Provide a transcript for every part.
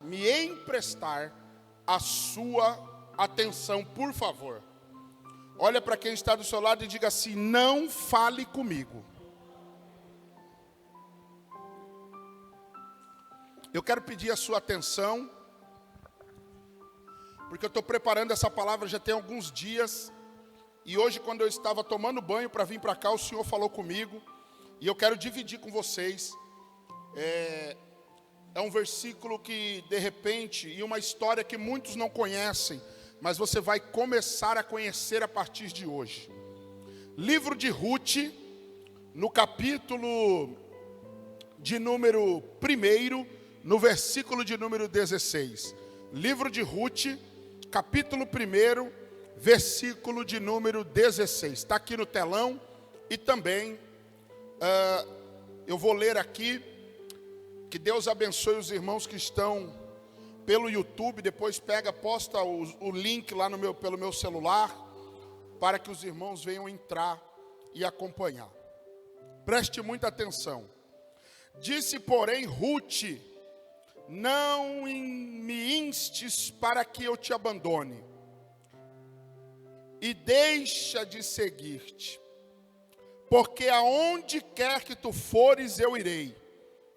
me emprestar a sua atenção, por favor. Olha para quem está do seu lado e diga assim: não fale comigo. Eu quero pedir a sua atenção, porque eu estou preparando essa palavra já tem alguns dias. E hoje, quando eu estava tomando banho para vir para cá, o Senhor falou comigo. E eu quero dividir com vocês. É um versículo que, de repente, e uma história que muitos não conhecem, mas você vai começar a conhecer a partir de hoje. Livro de Ruth, no capítulo de número 1, no versículo de número 16. Livro de Ruth, capítulo 1, versículo de número 16. Está aqui no telão e também eu vou ler aqui. Que Deus abençoe os irmãos que estão pelo YouTube. Depois posta o link lá pelo meu celular, para que os irmãos venham entrar e acompanhar. Preste muita atenção. Disse, porém, Ruth: não me instes para que eu te abandone, e deixa de seguir-te, porque aonde quer que tu fores eu irei,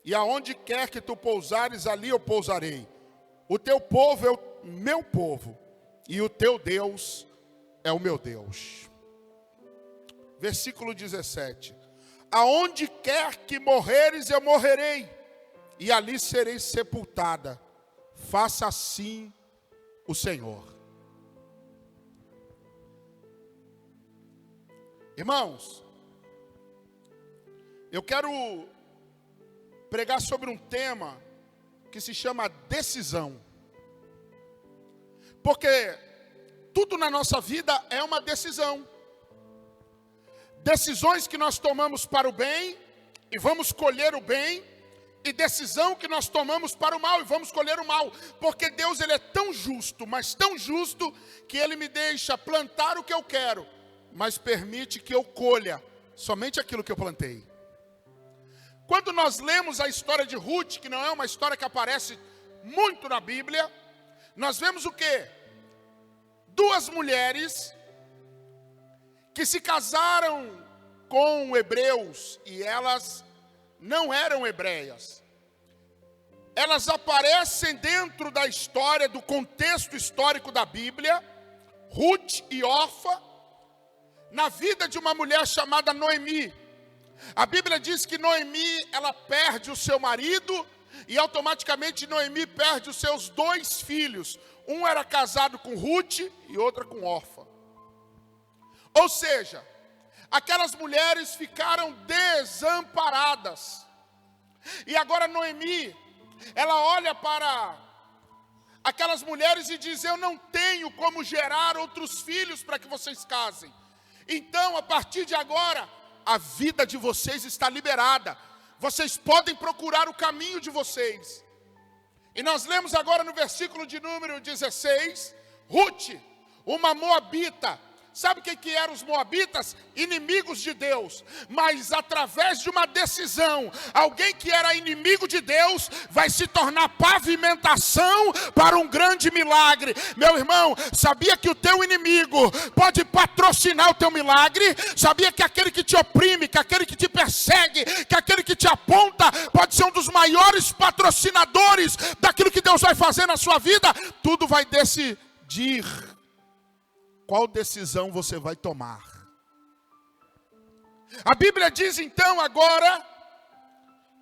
e aonde quer que tu pousares, ali eu pousarei. O teu povo é o meu povo, e o teu Deus é o meu Deus. Versículo 17. Aonde quer que morreres, eu morrerei, e ali serei sepultada. Faça assim o Senhor. Irmãos, eu quero pregar sobre um tema que se chama decisão. Porque tudo na nossa vida é uma decisão. Decisões que nós tomamos para o bem e vamos colher o bem, e decisão que nós tomamos para o mal e vamos colher o mal. Porque Deus, Ele é tão justo, mas tão justo, que Ele me deixa plantar o que eu quero, mas permite que eu colha somente aquilo que eu plantei. Quando nós lemos a história de Ruth, que não é uma história que aparece muito na Bíblia, nós vemos o quê? Duas mulheres que se casaram com hebreus, e elas não eram hebreias. Elas aparecem dentro da história, do contexto histórico da Bíblia, Ruth e Orfa, na vida de uma mulher chamada Noemi. A Bíblia diz que Noemi, ela perde o seu marido, e automaticamente Noemi perde os seus 2 filhos. Um era casado com Ruth e outra com Orfa. Ou seja, aquelas mulheres ficaram desamparadas. E agora Noemi, ela olha para aquelas mulheres e diz: eu não tenho como gerar outros filhos para que vocês casem. Então, a partir de agora, a vida de vocês está liberada. Vocês podem procurar o caminho de vocês. E nós lemos agora no versículo de número 16, Ruth, uma moabita. Sabe quem que eram os moabitas? Inimigos de Deus. Mas através de uma decisão, alguém que era inimigo de Deus vai se tornar pavimentação para um grande milagre. Meu irmão, sabia que o teu inimigo pode patrocinar o teu milagre? Sabia que aquele que te oprime, que aquele que te persegue, que aquele que te aponta, pode ser um dos maiores patrocinadores daquilo que Deus vai fazer na sua vida? Tudo vai decidir qual decisão você vai tomar. A Bíblia diz então agora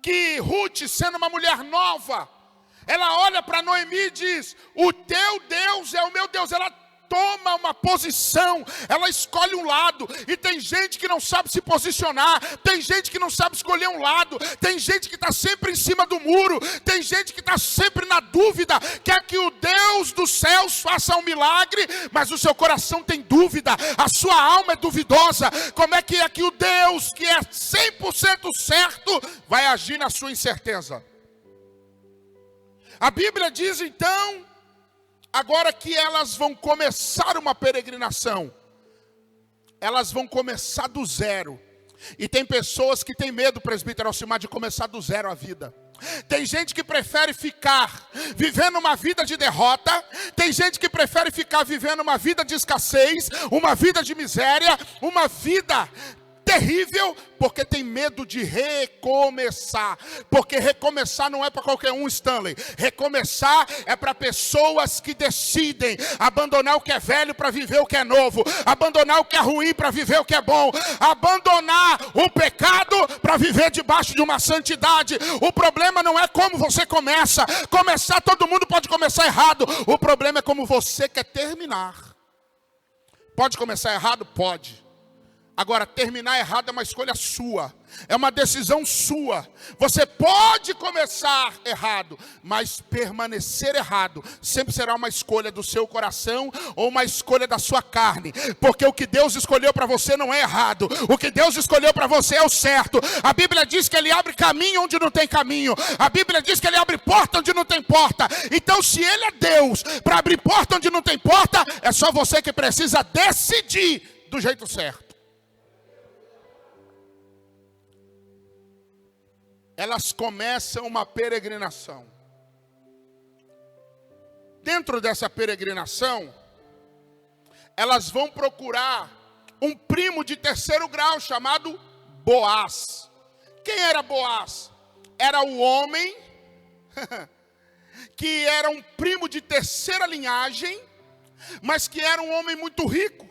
que Ruth, sendo uma mulher nova, ela olha para Noemi e diz: o teu Deus é o meu Deus. Ela toma uma posição, ela escolhe um lado. E tem gente que não sabe se posicionar, tem gente que não sabe escolher um lado, tem gente que está sempre em cima do muro, tem gente que está sempre na dúvida, quer que o Deus dos céus faça um milagre, mas o seu coração tem dúvida, a sua alma é duvidosa. Como é que o Deus que é 100% certo vai agir na sua incerteza? A Bíblia diz então agora que elas vão começar uma peregrinação. Elas vão começar do zero. E tem pessoas que têm medo, presbítero Alcimar, de começar do zero a vida. Tem gente que prefere ficar vivendo uma vida de derrota. Tem gente que prefere ficar vivendo uma vida de escassez, uma vida de miséria, uma vida terrível, porque tem medo de recomeçar. Porque recomeçar não é para qualquer um, Stanley. Recomeçar é para pessoas que decidem abandonar o que é velho para viver o que é novo, abandonar o que é ruim para viver o que é bom, abandonar o pecado para viver debaixo de uma santidade. O problema não é como você começa. Começar, todo mundo pode começar errado. O problema é como você quer terminar. Pode começar errado? Pode. Agora, terminar errado é uma escolha sua, é uma decisão sua. Você pode começar errado, mas permanecer errado sempre será uma escolha do seu coração ou uma escolha da sua carne. Porque o que Deus escolheu para você não é errado, o que Deus escolheu para você é o certo. A Bíblia diz que Ele abre caminho onde não tem caminho, a Bíblia diz que Ele abre porta onde não tem porta. Então, se Ele é Deus para abrir porta onde não tem porta, é só você que precisa decidir do jeito certo. Elas começam uma peregrinação. Dentro dessa peregrinação, elas vão procurar um primo de terceiro grau chamado Boaz. Quem era Boaz? Era o homem que era um primo de terceira linhagem, mas que era um homem muito rico.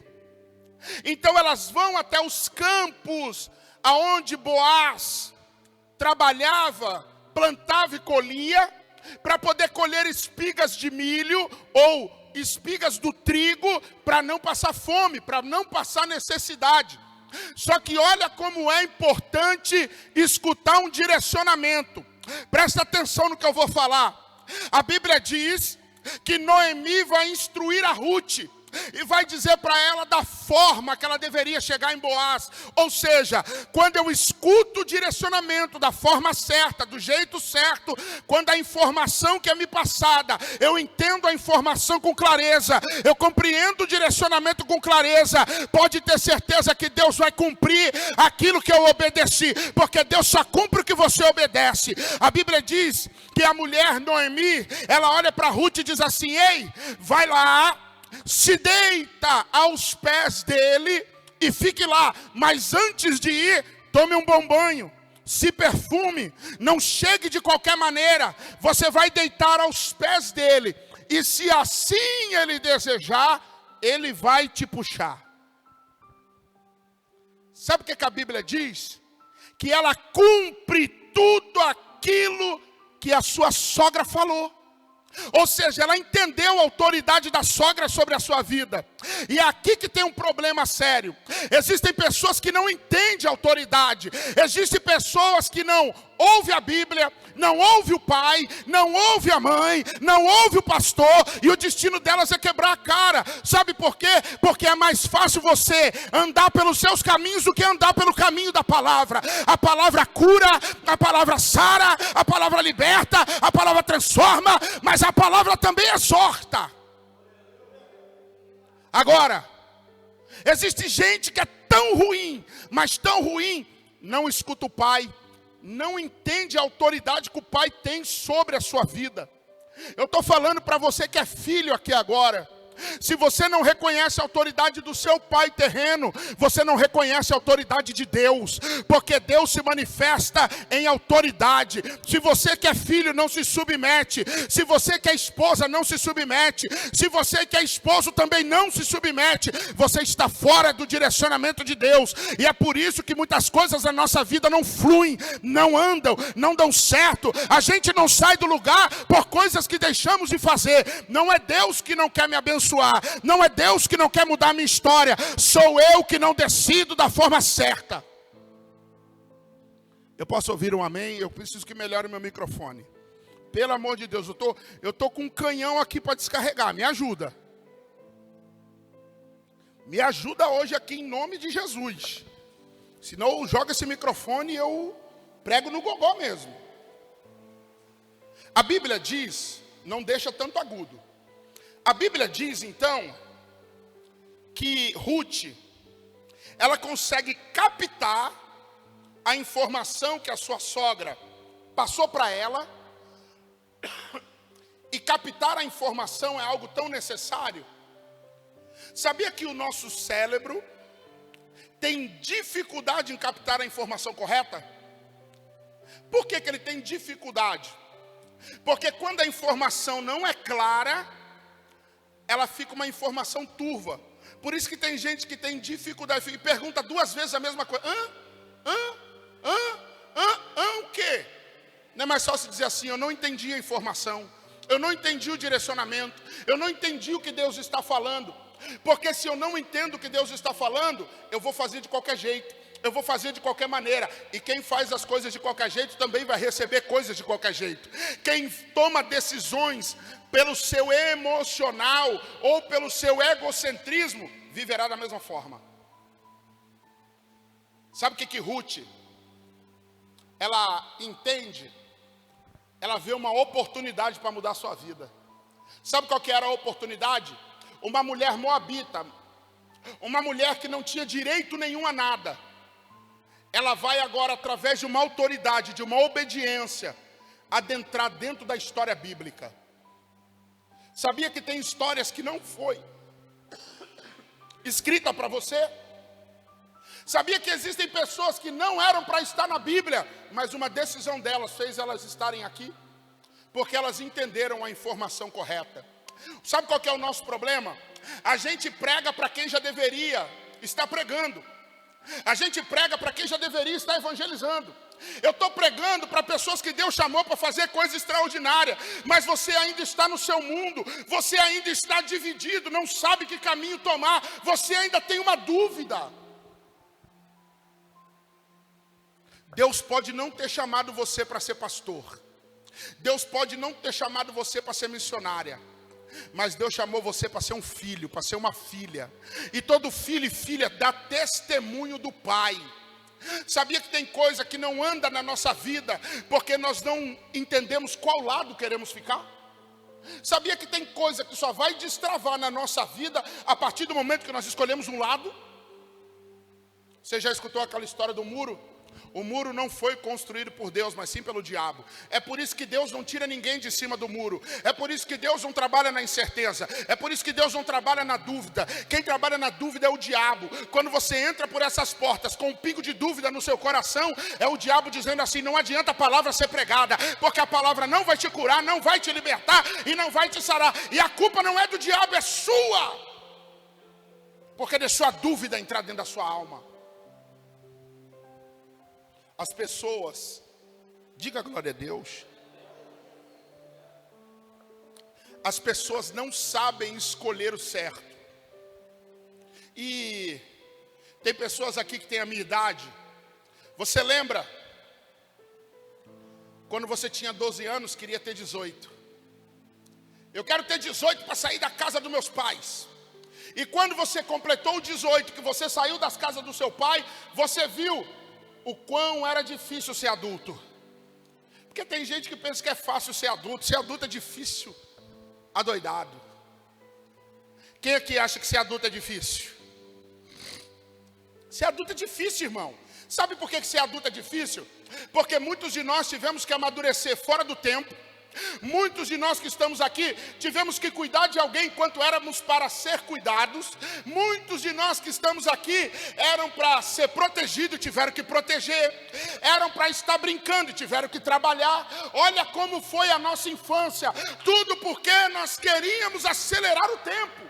Então elas vão até os campos aonde Boaz trabalhava, plantava e colhia, para poder colher espigas de milho ou espigas do trigo, para não passar fome, para não passar necessidade. Só que olha como é importante escutar um direcionamento. Presta atenção no que eu vou falar. A Bíblia diz que Noemi vai instruir a Ruth e vai dizer para ela da forma que ela deveria chegar em Boaz. Ou seja, quando eu escuto o direcionamento da forma certa, do jeito certo, quando a informação que é me passada, eu entendo a informação com clareza, eu compreendo o direcionamento com clareza, pode ter certeza que Deus vai cumprir aquilo que eu obedeci, porque Deus só cumpre o que você obedece. A Bíblia diz que a mulher Noemi, ela olha para Ruth e diz assim: ei, vai lá, se deita aos pés dele e fique lá, mas antes de ir, tome um bom banho, se perfume, não chegue de qualquer maneira, você vai deitar aos pés dele, e se assim ele desejar, ele vai te puxar. Sabe o que a Bíblia diz? Que ela cumpre tudo aquilo que a sua sogra falou. Ou seja, ela entendeu a autoridade da sogra sobre a sua vida. E é aqui que tem um problema sério. Existem pessoas que não entendem a autoridade. Existem pessoas que não ouvem a Bíblia, não ouvem o pai, não ouvem a mãe, não ouvem o pastor, e o destino delas é quebrar a cara. Sabe por quê? Porque é mais fácil você andar pelos seus caminhos do que andar pelo caminho da palavra. A palavra cura, a palavra sara, a palavra liberta, a palavra transforma, mas a palavra também exorta. Agora, existe gente que é tão ruim, mas tão ruim, não escuta o pai, não entende a autoridade que o pai tem sobre a sua vida. Eu estou falando para você que é filho aqui agora. Se você não reconhece a autoridade do seu pai terreno, você não reconhece a autoridade de Deus, porque Deus se manifesta em autoridade. Se você que é filho não se submete, se você que é esposa não se submete, se você que é esposo também não se submete, você está fora do direcionamento de Deus. E é por isso que muitas coisas na nossa vida não fluem, não andam, não dão certo. A gente não sai do lugar por coisas que deixamos de fazer. Não é Deus que não quer me abençoar, não é Deus que não quer mudar a minha história, sou eu que não decido da forma certa. Eu posso ouvir um amém? Eu preciso que melhore o meu microfone. Pelo amor de Deus, eu tô com um canhão aqui para descarregar, me ajuda. Me ajuda hoje aqui em nome de Jesus. Senão eu jogo esse microfone e eu prego no gogó mesmo. A Bíblia diz, não deixa tanto agudo. A Bíblia diz então que Ruth, ela consegue captar a informação que a sua sogra passou para ela, e captar a informação é algo tão necessário. Sabia que o nosso cérebro tem dificuldade em captar a informação correta? Por que ele tem dificuldade? Porque quando a informação não é clara, ela fica uma informação turva. Por isso que tem gente que tem dificuldade e pergunta 2 vezes a mesma coisa. O quê? Não é mais só se dizer assim: eu não entendi a informação, eu não entendi o direcionamento, eu não entendi o que Deus está falando. Porque se eu não entendo o que Deus está falando, eu vou fazer de qualquer jeito, eu vou fazer de qualquer maneira. E quem faz as coisas de qualquer jeito também vai receber coisas de qualquer jeito. Quem toma decisões pelo seu emocional ou pelo seu egocentrismo, viverá da mesma forma. Sabe o que Ruth, ela entende? Ela vê uma oportunidade para mudar a sua vida. Sabe qual que era a oportunidade? Uma mulher moabita, uma mulher que não tinha direito nenhum a nada. Ela vai agora, através de uma autoridade, de uma obediência, adentrar dentro da história bíblica. Sabia que tem histórias que não foi escrita para você? Sabia que existem pessoas que não eram para estar na Bíblia, mas uma decisão delas fez elas estarem aqui? Porque elas entenderam a informação correta. Sabe qual que é o nosso problema? A gente prega para quem já deveria estar pregando. A gente prega para quem já deveria estar evangelizando. Eu estou pregando para pessoas que Deus chamou para fazer coisa extraordinária, mas você ainda está no seu mundo, você ainda está dividido, não sabe que caminho tomar, você ainda tem uma dúvida. Deus pode não ter chamado você para ser pastor, Deus pode não ter chamado você para ser missionária, mas Deus chamou você para ser um filho, para ser uma filha. E todo filho e filha dá testemunho do Pai. Sabia que tem coisa que não anda na nossa vida porque nós não entendemos qual lado queremos ficar? Sabia que tem coisa que só vai destravar na nossa vida a partir do momento que nós escolhemos um lado? Você já escutou aquela história do muro? O muro não foi construído por Deus, mas sim pelo diabo. É por isso que Deus não tira ninguém de cima do muro. É por isso que Deus não trabalha na incerteza. É por isso que Deus não trabalha na dúvida. Quem trabalha na dúvida é o diabo. Quando você entra por essas portas com um pingo de dúvida no seu coração, é o diabo dizendo assim: não adianta a palavra ser pregada, porque a palavra não vai te curar, não vai te libertar e não vai te sarar. E a culpa não é do diabo, é sua, porque deixou a dúvida entrar dentro da sua alma. As pessoas, diga glória a Deus, as pessoas não sabem escolher o certo. E tem pessoas aqui que têm a minha idade. Você lembra? Quando você tinha 12 anos, queria ter 18. Eu quero ter 18 para sair da casa dos meus pais. E quando você completou o 18, que você saiu das casas do seu pai, você viu o quão era difícil ser adulto. Porque tem gente que pensa que é fácil ser adulto é difícil, adoidado. Quem aqui acha que ser adulto é difícil? Ser adulto é difícil, irmão. Sabe por que ser adulto é difícil? Porque muitos de nós tivemos que amadurecer fora do tempo. Muitos de nós que estamos aqui tivemos que cuidar de alguém enquanto éramos para ser cuidados. Muitos de nós que estamos aqui eram para ser protegidos e tiveram que proteger. Eram para estar brincando e tiveram que trabalhar. Olha como foi a nossa infância. Tudo porque nós queríamos acelerar o tempo.